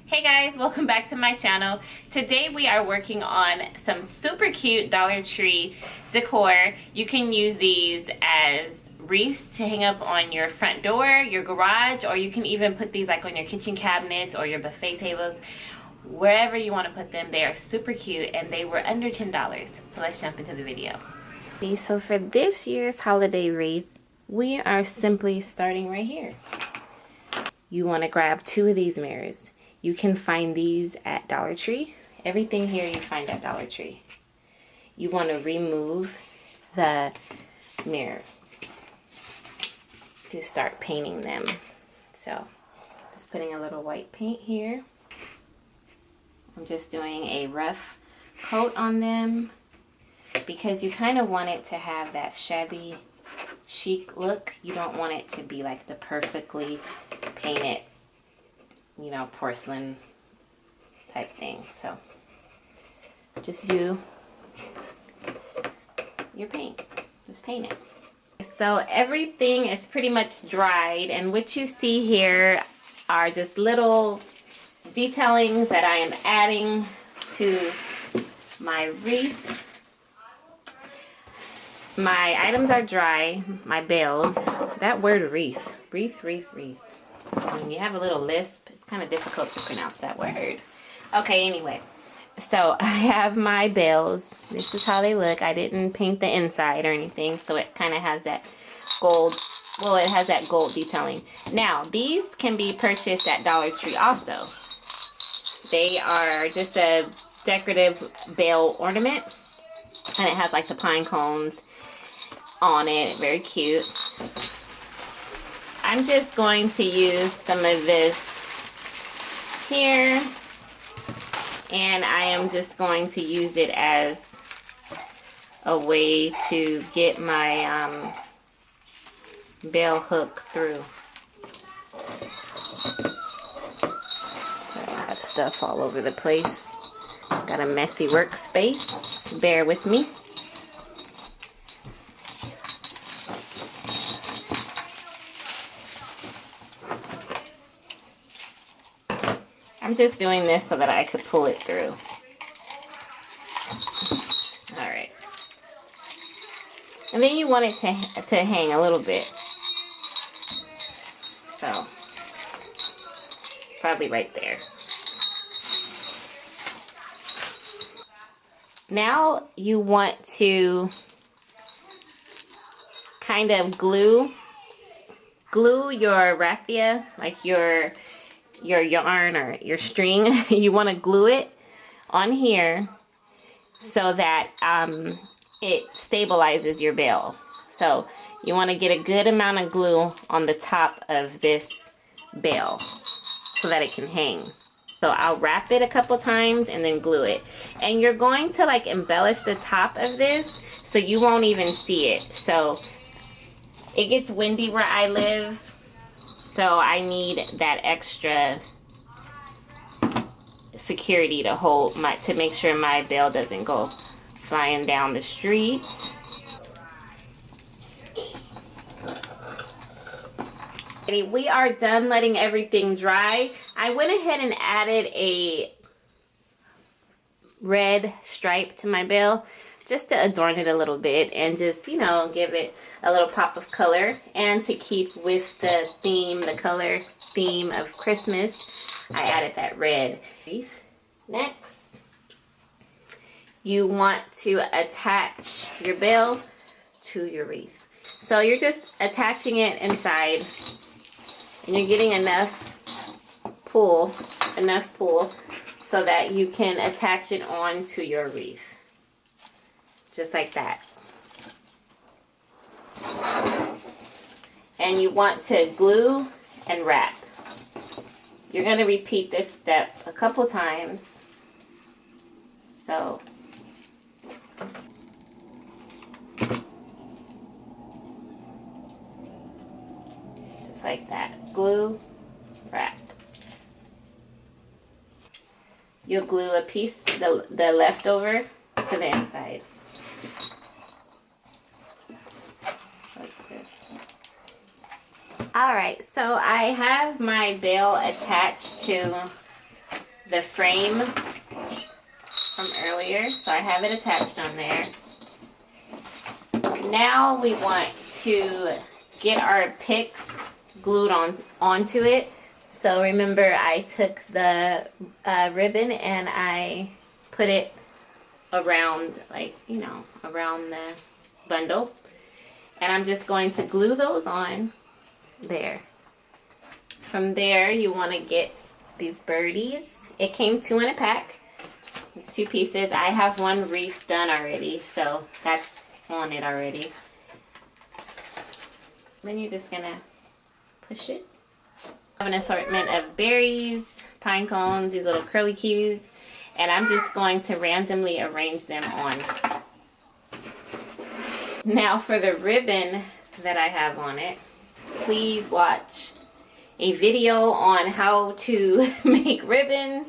Hey guys, welcome back to my channel. Today we are working on some super cute Dollar Tree decor. You can use these as wreaths to hang up on your front door, your garage, or you can even put these like on your kitchen cabinets or your buffet tables. Wherever you want to put them, they are super cute and they were under $10. So let's jump into the video. Okay, so for this year's holiday wreath, we are simply starting right here. You want to grab 2 of these mirrors. You can find these at Dollar Tree. Everything here you find at Dollar Tree. You want to remove the mirror to start painting them. So, just putting a little white paint here. I'm just doing a rough coat on them because you kind of want it to have that shabby chic look. You don't want it to be like the perfectly painted, you know, porcelain type thing. So just do your paint, just paint it. So everything is pretty much dried, and what you see here are just little detailing that I am adding to my wreath. My items are dry, my bales. That word wreath, wreath. When you have a little lisp, it's kind of difficult to pronounce that word. Okay, anyway. So I have my bales. This is how they look. I didn't paint the inside or anything, so it kind of has that gold, well, it has that gold detailing. Now, these can be purchased at Dollar Tree also. They are just a decorative bale ornament, and it has like the pine cones on it. Very cute. I'm just going to use some of this here, and I am just going to use it as a way to get my bell hook through. So I got stuff all over the place. Got a messy workspace. Bear with me. I'm just doing this so that I could pull it through. Alright. And then you want it to hang a little bit. So, probably right there. Now you want to kind of glue your raffia, like your yarn or your string. You want to glue it on here so that it stabilizes your bale. So you want to get a good amount of glue on the top of this bale so that it can hang. So I'll wrap it a couple times and then glue it. And you're going to like embellish the top of this so you won't even see it. So it gets windy where I live, so I need that extra security to hold to make sure my bale doesn't go flying down the street. We are done letting everything dry. I went ahead and added a red stripe to my bale just to adorn it a little bit and just, you know, give it a little pop of color, and to keep with the theme, the color theme of Christmas, I added that red. Next, you want to attach your bale to your wreath. So you're just attaching it inside, and you're getting enough pull so that you can attach it onto your wreath. Just like that. And you want to glue and wrap. You're going to repeat this step a couple times. So just like that. Glue, wrap. You'll glue a piece, the leftover, to the inside. Like this. Alright, so I have my bale attached to the frame from earlier, so I have it attached on there. Now we want to get our picks glued onto it. So remember, I took the ribbon and I put it around, like, you know, around the bundle. And I'm just going to glue those on there. From there, you want to get these birdies. It came 2 in a pack. It's 2 pieces. I have one wreath done already, so that's on it already. Then you're just gonna push it. I have an assortment of berries, pine cones, these little curly cues, and I'm just going to randomly arrange them on. Now for the ribbon that I have on it, please watch a video on how to make ribbons,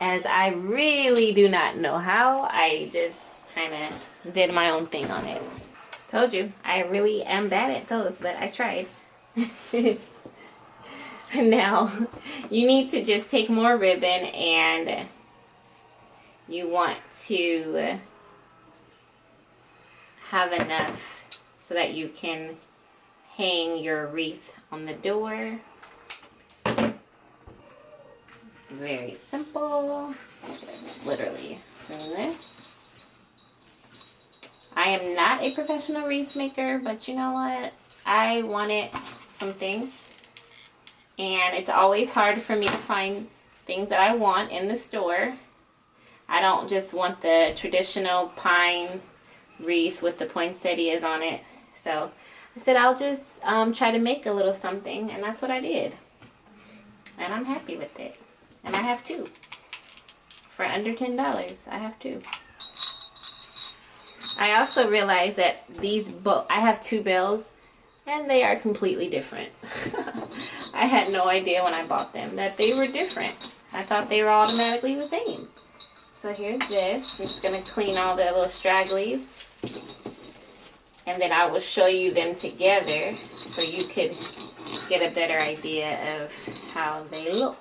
as I really do not know how. I just kind of did my own thing on it. Told you, I really am bad at those, but I tried. Now, you need to just take more ribbon, and you want to have enough so that you can hang your wreath on the door. Very simple. Just literally doing this. I am not a professional wreath maker, but you know what? I wanted something, and it's always hard for me to find things that I want in the store. I don't just want the traditional pine wreath with the poinsettias on it. So I said I'll just try to make a little something, and that's what I did. And I'm happy with it. And I have 2. For under $10, I have 2. I also realized that I have 2 bills, and they are completely different. I had no idea when I bought them that they were different. I thought they were automatically the same. So here's this. I'm just going to clean all the little stragglies, and then I will show you them together so you could get a better idea of how they look.